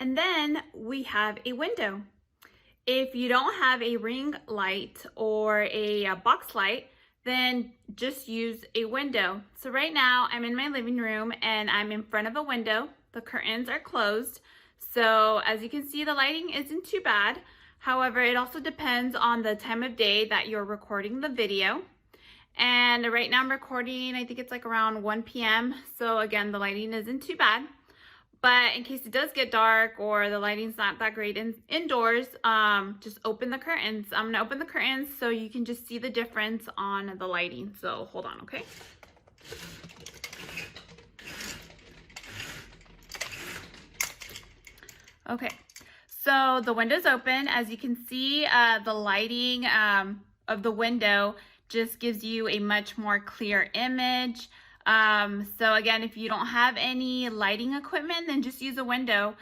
And then we have a window. If you don't have a ring light or a box light, then just use a window. So right now I'm in my living room and I'm in front of a window. The curtains are closed. So as you can see, the lighting isn't too bad. However, it also depends on the time of day that you're recording the video. And right now I'm recording, I think it's like around 1 p.m. So again, the lighting isn't too bad. But in case it does get dark or the lighting's not that great indoors, just open the curtains. I'm gonna open the curtains so you can just see the difference on the lighting. So hold on, okay? Okay, so the window's open. As you can see, the lighting of the window just gives you a much more clear image. So again, if you don't have any lighting equipment, then just use a window.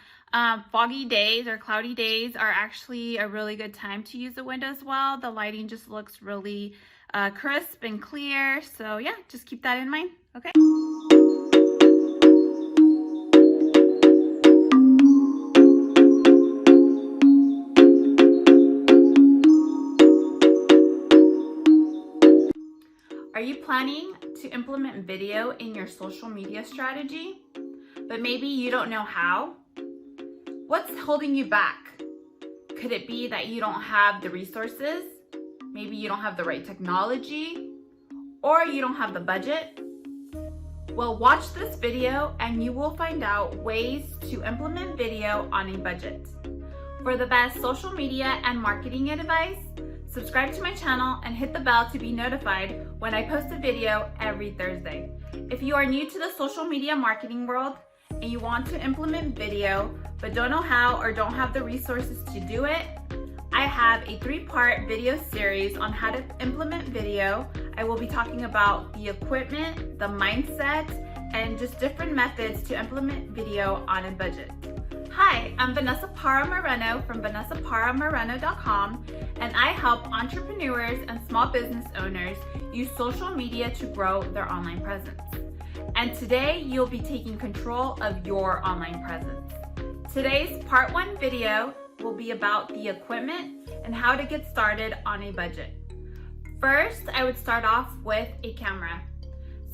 Foggy days or cloudy days are actually a really good time to use a window as well. The lighting just looks really crisp and clear. So yeah, just keep that in mind, okay? Are you planning to implement video in your social media strategy, but maybe you don't know how? What's holding you back? Could it be that you don't have the resources? Maybe you don't have the right technology, or you don't have the budget? Well, watch this video and you will find out ways to implement video on a budget. For the best social media and marketing advice, subscribe to my channel and hit the bell to be notified when I post a video every Thursday. If you are new to the social media marketing world and you want to implement video but don't know how or don't have the resources to do it, I have a 3-part video series on how to implement video. I will be talking about the equipment, the mindset, and just different methods to implement video on a budget. Hi, I'm Vanessa Parra-Moreno from vanessaparramoreno.com, and I help entrepreneurs and small business owners use social media to grow their online presence. And today you'll be taking control of your online presence. Today's part 1 video will be about the equipment and how to get started on a budget. First, I would start off with a camera.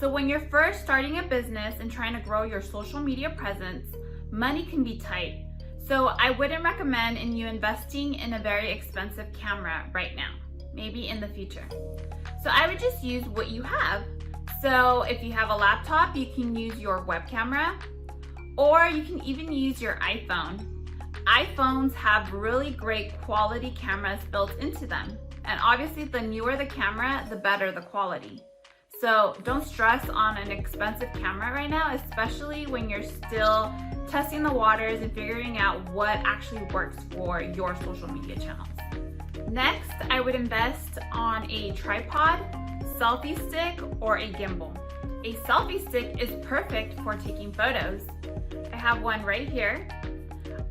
So when you're first starting a business and trying to grow your social media presence, money can be tight. So I wouldn't recommend you investing in a very expensive camera right now, maybe in the future. So I would just use what you have. So if you have a laptop, you can use your web camera, or you can even use your iPhone. iPhones have really great quality cameras built into them. And obviously the newer the camera, the better the quality. So don't stress on an expensive camera right now, especially when you're still testing the waters and figuring out what actually works for your social media channels. Next, I would invest on a tripod, selfie stick, or a gimbal. A selfie stick is perfect for taking photos. I have one right here.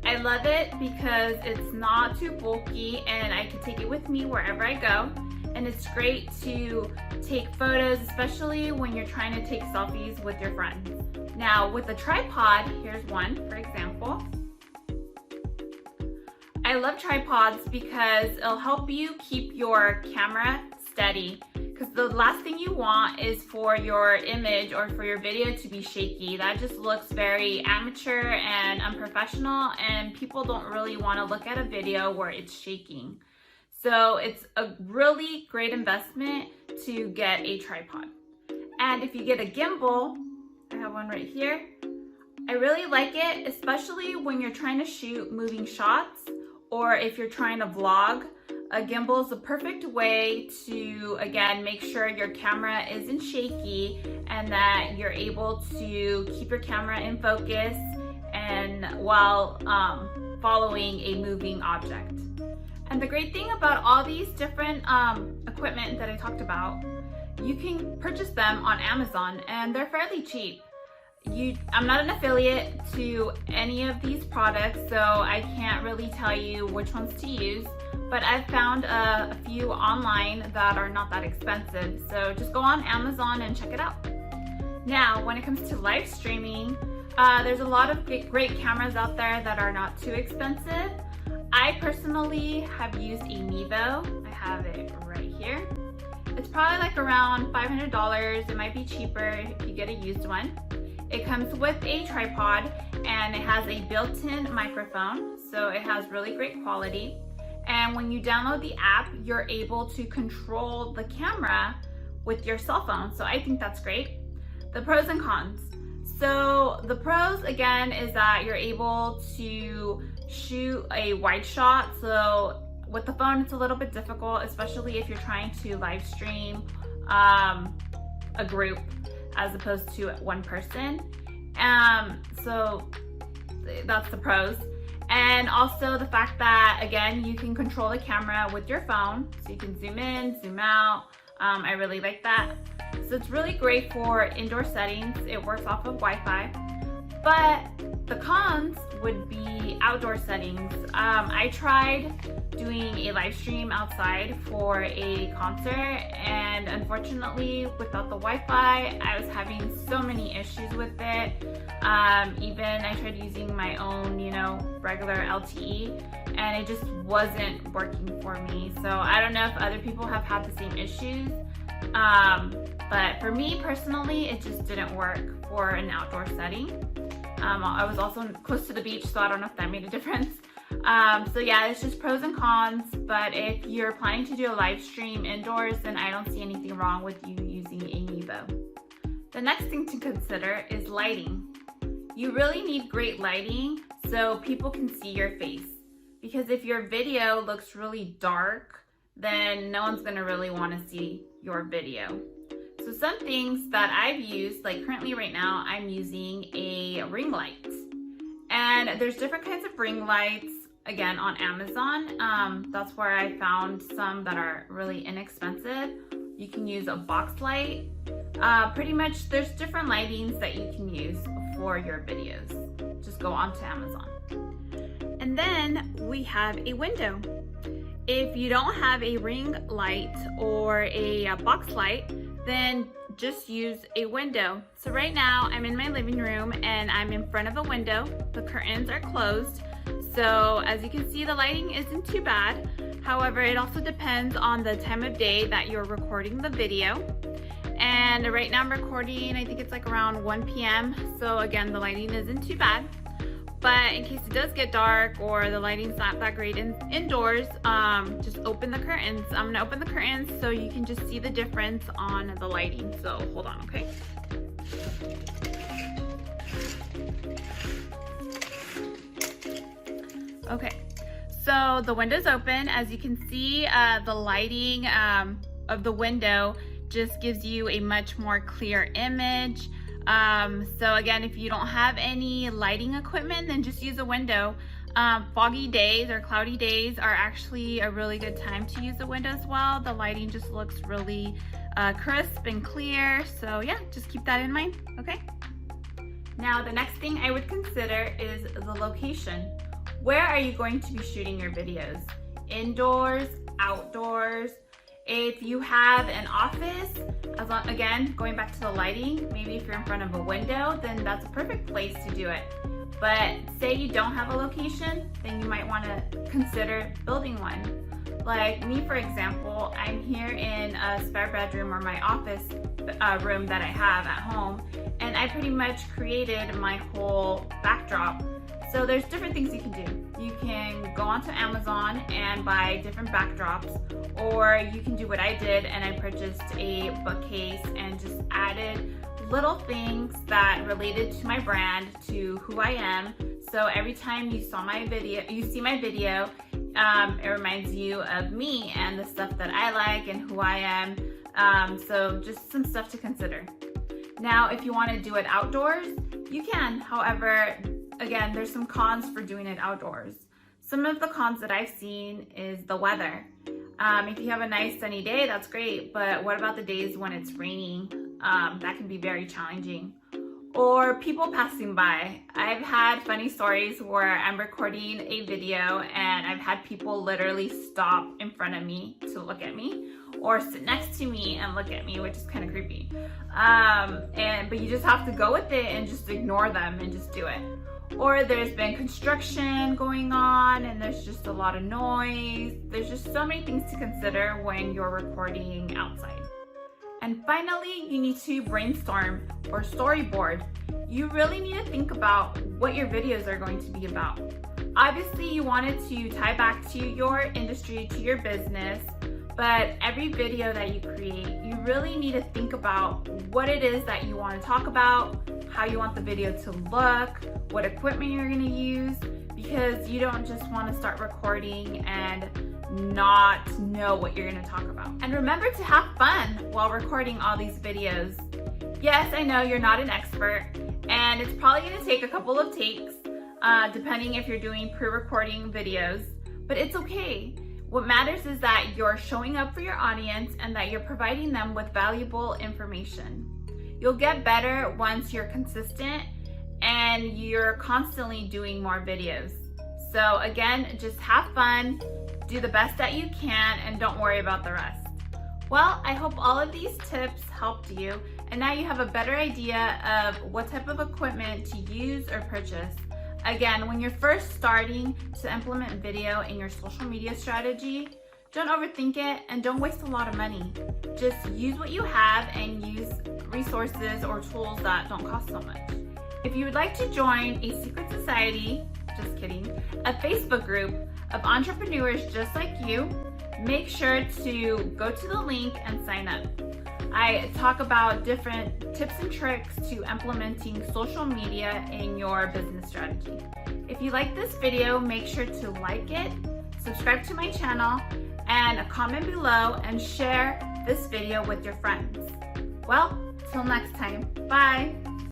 I love it because it's not too bulky and I can take it with me wherever I go. And it's great to take photos, especially when you're trying to take selfies with your friends. Now with the tripod, here's one, for example. I love tripods because it'll help you keep your camera steady, because the last thing you want is for your image or for your video to be shaky. That just looks very amateur and unprofessional, and people don't really want to look at a video where it's shaking. So it's a really great investment to get a tripod. And if you get a gimbal, I have one right here. I really like it, especially when you're trying to shoot moving shots or if you're trying to vlog. A gimbal is the perfect way to, again, make sure your camera isn't shaky and that you're able to keep your camera in focus and while following a moving object. And the great thing about all these different equipment that I talked about, you can purchase them on Amazon and they're fairly cheap. I'm not an affiliate to any of these products, so I can't really tell you which ones to use, but I've found a few online that are not that expensive. So just go on Amazon and check it out. Now, when it comes to live streaming, There's a lot of great cameras out there that are not too expensive. I personally have used a Mevo. I have it right here. It's probably like around $500. It might be cheaper if you get a used one. It comes with a tripod and it has a built-in microphone, so it has really great quality. And when you download the app, you're able to control the camera with your cell phone, so I think that's great. The pros and cons. So the pros, again, is that you're able to shoot a wide shot. So with the phone, it's a little bit difficult, especially if you're trying to live stream a group as opposed to one person. So that's the pros. And also the fact that, again, you can control the camera with your phone. So you can zoom in, zoom out. I really like that. So it's really great for indoor settings. It works off of Wi-Fi. But the cons would be outdoor settings. I tried doing a live stream outside for a concert, and unfortunately without the Wi-Fi, I was having so many issues with it. Even I tried using my own, regular LTE, and it just wasn't working for me. So I don't know if other people have had the same issues. But for me personally, it just didn't work for an outdoor setting. I was also close to the beach, so I don't know if that made a difference. So yeah, it's just pros and cons, but if you're planning to do a live stream indoors, then I don't see anything wrong with you using a Mevo. The next thing to consider is lighting. You really need great lighting so people can see your face. Because if your video looks really dark, then no one's gonna really wanna see your video. So some things that I've used, like currently right now, I'm using a ring light. And there's different kinds of ring lights, again, on Amazon. That's where I found some that are really inexpensive. You can use a box light. Pretty much there's different lightings that you can use for your videos. Just go onto Amazon. And then we have a window. If you don't have a ring light or a box light, then just use a window. So right now I'm in my living room and I'm in front of a window. The curtains are closed. So as you can see, the lighting isn't too bad. However, it also depends on the time of day that you're recording the video. And right now I'm recording, I think it's like around 1 p.m. So again, the lighting isn't too bad. But in case it does get dark or the lighting's not that great indoors, just open the curtains. I'm gonna open the curtains so you can just see the difference on the lighting. So hold on, okay? Okay, so the window's open. As you can see, the lighting of the window just gives you a much more clear image. So again, if you don't have any lighting equipment, then just use a window. Foggy days or cloudy days are actually a really good time to use the window as well. The lighting just looks really crisp and clear. So yeah, just keep that in mind, okay? Now, the next thing I would consider is the location. Where are you going to be shooting your videos? Indoors, outdoors? If you have an office, again, going back to the lighting, maybe if you're in front of a window, then that's a perfect place to do it. But say you don't have a location, then you might want to consider building one. Like me, for example, I'm here in a spare bedroom or my office room that I have at home, and I pretty much created my whole backdrop. So there's different things you can do. You can go onto Amazon and buy different backdrops, or you can do what I did and I purchased a bookcase and just added little things that related to my brand, to who I am. So every time you see my video, it reminds you of me and the stuff that I like and who I am. So just some stuff to consider. Now, if you want to do it outdoors, you can. However, again, there's some cons for doing it outdoors. Some of the cons that I've seen is the weather. If you have a nice sunny day, that's great, but what about the days when it's raining? That can be very challenging. or people passing by. I've had funny stories where I'm recording a video and I've had people literally stop in front of me to look at me, or sit next to me and look at me, which is kind of creepy. But you just have to go with it and just ignore them and just do it. Or there's been construction going on and there's just a lot of noise. There's just so many things to consider when you're recording outside. And finally, you need to brainstorm or storyboard. You really need to think about what your videos are going to be about. Obviously, you want it to tie back to your industry, to your business, but every video that you create, you really need to think about what it is that you want to talk about, how you want the video to look, what equipment you're going to use, because you don't just want to start recording and not know what you're going to talk about. And remember to have fun while recording all these videos. Yes, I know you're not an expert, and it's probably going to take a couple of takes, depending if you're doing pre-recording videos, but it's okay. What matters is that you're showing up for your audience and that you're providing them with valuable information. You'll get better once you're consistent and you're constantly doing more videos. So again, just have fun, do the best that you can, and don't worry about the rest. Well, I hope all of these tips helped you, and now you have a better idea of what type of equipment to use or purchase. Again, when you're first starting to implement video in your social media strategy, don't overthink it and don't waste a lot of money. Just use what you have and use resources or tools that don't cost so much. If you would like to join a secret society, just kidding, a Facebook group of entrepreneurs just like you, make sure to go to the link and sign up. I talk about different tips and tricks to implementing social media in your business strategy. If you like this video, make sure to like it, subscribe to my channel, and comment below and share this video with your friends. Well, till next time, bye.